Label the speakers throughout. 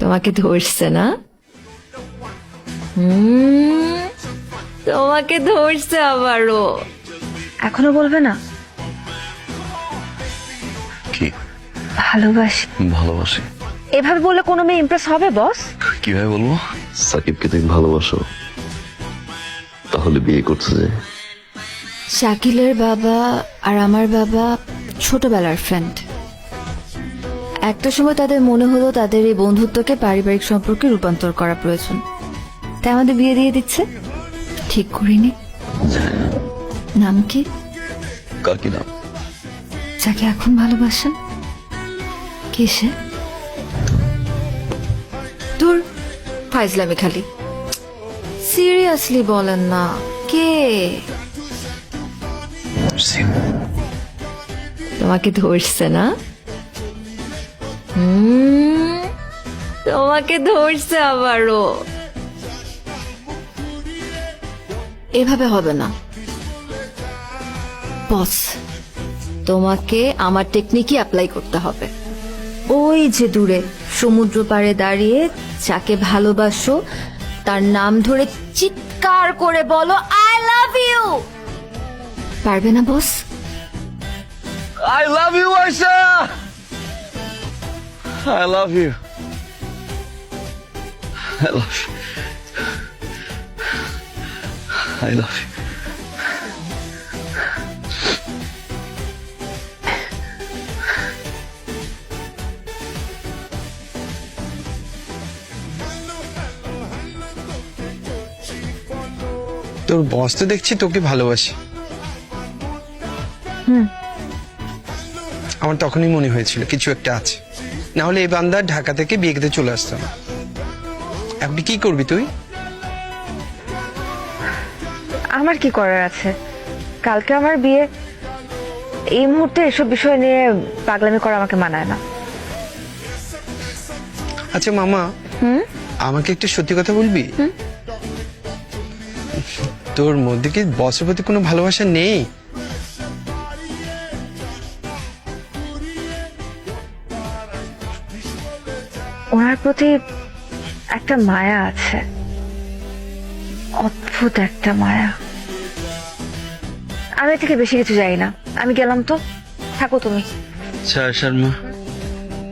Speaker 1: তোমাকে ধরছে না? তোমাকে ধরছে আবারও।
Speaker 2: এখনো বলবে না?
Speaker 3: কি
Speaker 2: ভালোবাসি।
Speaker 3: ভালোবাসি?
Speaker 2: এভাবে বললে কোনো মেয়ে ইমপ্রেস হবে বস?
Speaker 3: কিভাবে বলবো? সাকিবকে তুমি ভালোবাসো, তাহলে বিয়ে করছে যে?
Speaker 1: শাকিলের বাবা আর আমার বাবা ছোটবেলার ফ্রেন্ড। একটা সময় তাদের মনে হলো তাদের এই বন্ধুত্বকে পারিবারিক সম্পর্কে রূপান্তর করা প্রয়োজন, তাই আমাদের বিয়ে দিয়ে দিচ্ছে। ঠিক করিনি। নাম কি?
Speaker 3: কার কি নাম?
Speaker 1: যাকে এখন ভালোবাসেন। কিসে? তোর ফাইজলামি খালি। সিরিয়াসলি বলেন না, কে? তোমাকে ধরছে না? তোমাকে ধরছে আবারও। এভাবে হবে না বস, তোমাকে আমার টেকনিকই অ্যাপ্লাই করতে হবে। ওই যে দূরে সমুদ্র পাড়ে দাঁড়িয়ে যাকে ভালোবাসো তার নাম ধরে চিৎকার করে বলো আই লাভ ইউ। পারবে না বস?
Speaker 3: I love you, Aisha! I love you. I love you. I love you.
Speaker 4: তোর বস তো দেখছি তোকে ভালোবাসি। আমার তখনই মনে হয়েছিল কিছু একটা আছে, না হলে এই বান্দা ঢাকা থেকে বিয়ে খেতে চলে আসতো না। এখন কি করবি তুই?
Speaker 2: আমার কি করার আছে? কালকে আমার বিয়ে, এই মুহূর্তে এসব বিষয় নিয়ে পাগলামি করা আমাকে মানায় না।
Speaker 4: আচ্ছা মামা, আমাকে একটু সত্যি কথা বলবি? তোর মধ্যে কি বসের প্রতি কোনো ভালোবাসা নেই?
Speaker 2: ওনার প্রতি একটা মায়া আছে, অদ্ভুত একটা মায়া। আমি থেকে বেশি কিছু যাই না, আমি গেলাম তো, থাকো তুমি।
Speaker 5: শর্মা,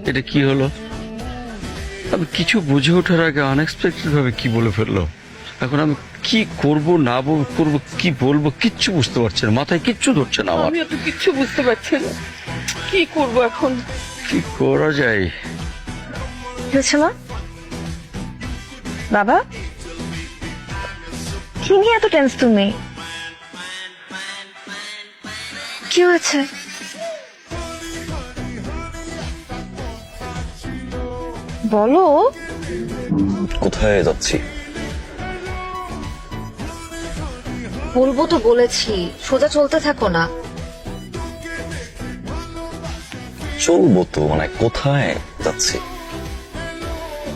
Speaker 5: এটা কি হলো? আমি কিছু বুঝে ওঠার আগে আনএক্সপেক্টেড ভাবে কি বলে ফেললো। এখন আমি কি করব না করব, কি বলবো কিচ্ছু বুঝতে পারছি না, মাথায় কিচ্ছু ধরছে না আমার।
Speaker 6: আমি তো কিচ্ছু বুঝতে পারছি না কি করব এখন।
Speaker 5: কি করা যায়?
Speaker 2: হয়েছে মা? বাবা, কি নিয়ে এত টেন্স তুমি? কি হয়েছে? বলো।
Speaker 3: কোথায় যাচ্ছি?
Speaker 1: বলবো তো বলেছি, সোজা চলতে থাকো না।
Speaker 3: চলবো তো, মানে কোথায় যাচ্ছি?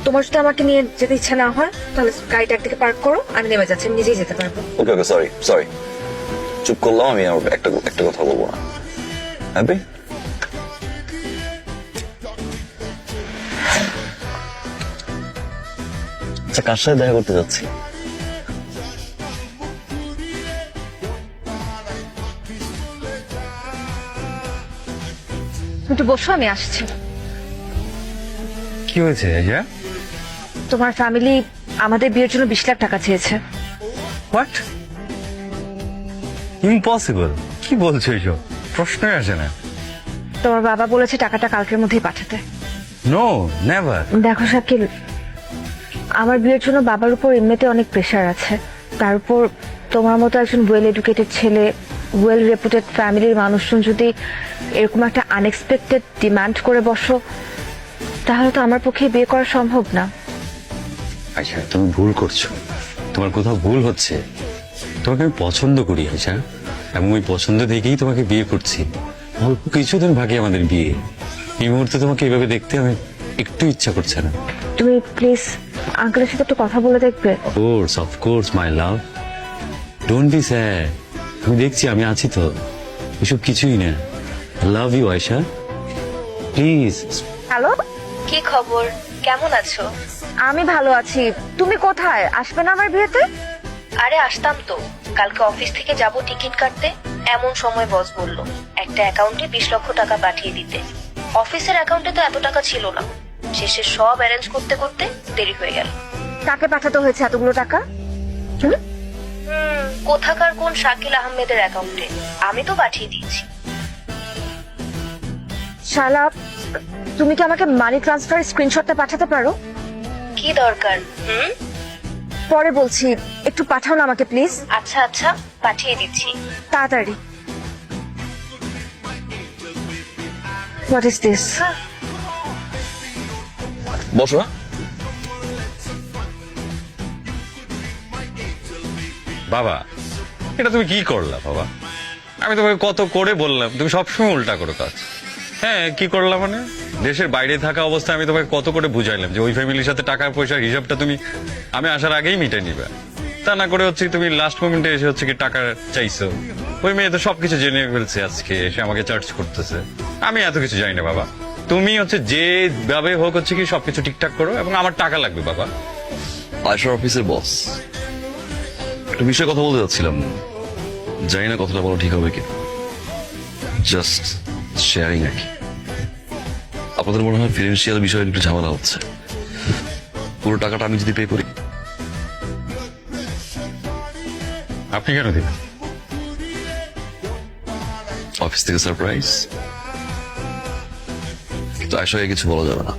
Speaker 2: তোমার যদি আমাকে নিয়ে যেতে ইচ্ছা না হয় তাহলে গাড়িটা একদিকে পার্ক করো, আমি নেমে যাচ্ছি, আমি নিজেই যেতে পারবো।
Speaker 3: ওকে ওকে, সরি সরি, চুপ করলাম। আমি আর একটা কথা বলবো না। হ্যাপি? আচ্ছা, কার সাথে দেখা করতে যাচ্ছি?
Speaker 2: একটু বসো, আমি আসছি।
Speaker 5: কি হয়েছে?
Speaker 2: তোমার ফ্যামিলি আমাদের বিয়ের জন্য 20 লাখ টাকা চেয়েছে।
Speaker 5: হোয়াট? ইম্পসিবল। কি বলছো এসব? প্রশ্নই আসে না।
Speaker 2: তোমার বাবা বলেছে টাকাটা কালকের মধ্যেই পাঠাতে।
Speaker 5: No, never.
Speaker 2: দেখো শাকিল, আমার বিয়ের জন্য বাবার উপর এমনিতে অনেক প্রেশার আছে, তার উপর তোমার মতো একজন ওয়েল এডুকেটেড ছেলে, ওয়েল রেপুটেড ফ্যামিলির মানুষজন যদি এরকম একটা আনএক্সপেক্টেড ডিমান্ড করে বসো, তাহলে তো আমার পক্ষে বিয়ে করা সম্ভব না।
Speaker 5: আচ্ছা, তুমি ভুল করছো, তোমার কোথাও ভুল হচ্ছে। তোমাকে আমি পছন্দ করি আচ্ছা, এবং ওই পছন্দ থেকেই তোমাকে বিয়ে করছি। অল্প কিছুদিন বাকি আমাদের বিয়ে। এই মুহূর্তে তোমাকে এভাবে দেখতে আমি একটু ইচ্ছা করছে না।
Speaker 2: তুমি প্লিজ আঙ্কেলের সাথে একটু কথা বলে দেখবে।
Speaker 5: Of course my love, don't be sad. আমি দেখছি, আমি আছি তো, এসব কিছুই না। Love you Ayesha, please.
Speaker 2: Hello, কি খবর?
Speaker 1: কেমন আছো?
Speaker 2: আমি ভালো আছি। তুমি কোথায়? আসবে না আমার বিয়েতে?
Speaker 1: আরে আসতাম তো, কালকে অফিস থেকে যাব টিকিট কাটতে, এমন সময় বস বলল একটা অ্যাকাউন্টে 20 লক্ষ টাকা পাঠিয়ে দিতে। অফিসের অ্যাকাউন্টে তো এত টাকা ছিল না, শেষে সব অ্যারেঞ্জ করতে করতে দেরি হয়ে গেল।
Speaker 2: কাকে পাঠাতে হয়েছে এতগুলো টাকা?
Speaker 1: কোথাকার কোন শাকিল আহমেদের অ্যাকাউন্টে, আমি তো পাঠিয়ে দিয়েছি।
Speaker 2: শালা, তুমি কি আমাকে মানি ট্রান্সফার স্ক্রিনশটটা পাঠাতে পারো?
Speaker 1: কি দরকার?
Speaker 2: পরে বলছি, একটু পাঠাও না আমাকে প্লিজ,
Speaker 1: আচ্ছা আচ্ছা, পাঠিয়ে দিচ্ছি।
Speaker 2: তাড়াতাড়ি। What is this?
Speaker 3: বসো না।
Speaker 5: বাবা, এটা তুমি কি করলা বাবা? আমি তোমাকে কত করে বললাম, তুমি সবসময় উল্টা করো কাজ। হ্যাঁ, কি করলাম মানে? দেশের বাইরে থাকা অবস্থায় আমি তোমাকে কত করে বুঝাইলাম যে ওই ফ্যামিলির সাথে টাকা পয়সার হিসাবটা তুমি আমি আসার আগেই মিটাই নিবে। তা না করে হচ্ছে তুমি লাস্ট মোমেন্টে এসে হচ্ছে কি টাকা চাইছো। ওই মেয়ে তো সবকিছু জেনে ফেলছে, আজকে এসে আমাকে চার্জ করতেছে। আমি এত কিছু জানি না বাবা। তুমি হচ্ছে যেভাবে হোক হচ্ছে কি সবকিছু ঠিকঠাক করো, এবং আমার টাকা লাগবে বাবা।
Speaker 3: আয়শার অফিসের বস, একটা বিষয়ে কথা বলতে যাচ্ছিলাম, জানি না কথাটা বলা ঠিক হবে কি। জাস্ট শেয়ারিং আর কি। আপনাদের মনে হয় ফিনান্সিয়াল বিষয়ে একটু ঝামেলা হচ্ছে। পুরো টাকাটা আমি যদি পে করি।
Speaker 5: আপনি কেন দেবেন?
Speaker 3: অফিস থেকে সারপ্রাইজ, কিন্তু আয়শাকে কিছু বলা যাবে না।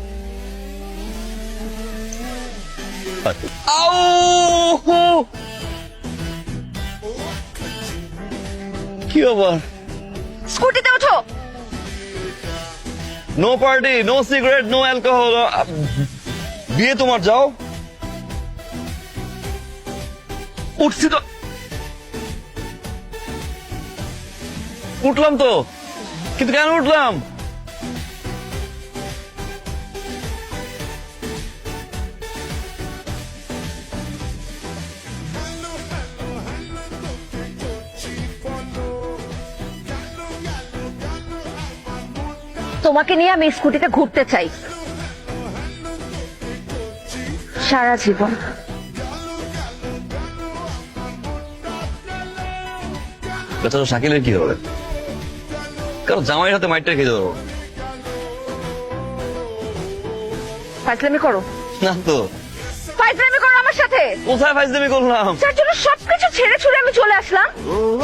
Speaker 3: কি আবার?
Speaker 2: স্কুটিতে ওঠো।
Speaker 3: No party, no cigarette, no alcohol. বিয়ে তোমার, যাও। উঠছি তো, উঠলাম তো, কিন্তু কেন উঠলাম?
Speaker 2: তোমাকে নিয়ে আমি স্কুটিতে ঘুরতে চাই সারা জীবন।
Speaker 3: বেচারা শাকিলের কি হবে? কারণ জামাইয়ের হাতে মাইটটা খেয়ে দেবো
Speaker 2: ফাইজলামি করো
Speaker 3: না তো।
Speaker 2: ফাইজলামি করো আমার সাথে।
Speaker 3: কোথায় ফাইজলামি করলাম?
Speaker 2: যার জন্য সবকিছু ছেড়ে ছুড়ে আমি চলে আসলাম,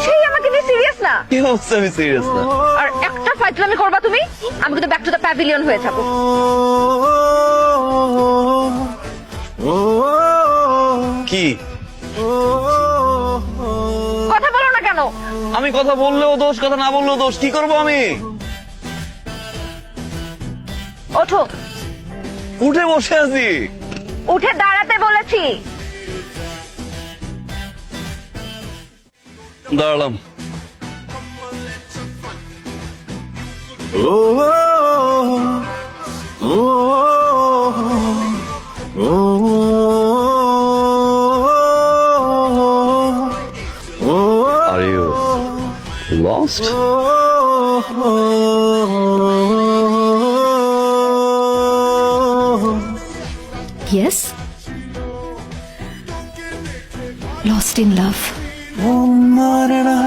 Speaker 2: সেই আমাকে নিয়ে সিরিয়াস না।
Speaker 3: কি হচ্ছে? আমি সিরিয়াস না।
Speaker 2: আর একটা ফাইজলামি করবা তুমি, আমি কিন্তু ব্যাক টু দ্য প্যাভিলিয়ন হয়ে যাবো।
Speaker 3: কি
Speaker 2: কথা বলো না কেন?
Speaker 3: আমি কথা বললেও দোষ, কথা না বললেও দোষ। কি করবো আমি?
Speaker 2: ওঠো।
Speaker 3: উঠে বসে আছি।
Speaker 2: উঠে দাঁড়াতে বলেছি।
Speaker 3: দাঁড়ালাম। Are you lost?
Speaker 1: Yes, lost in love.
Speaker 7: মানে না,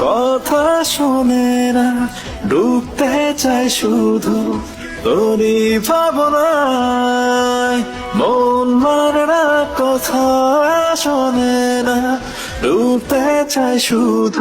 Speaker 7: কথা শোনে না, ডুবতে চাই শুধু তোরই ভাবনায়। মন মানে না, কথা শোনে না, ডুবতে চাই শুধু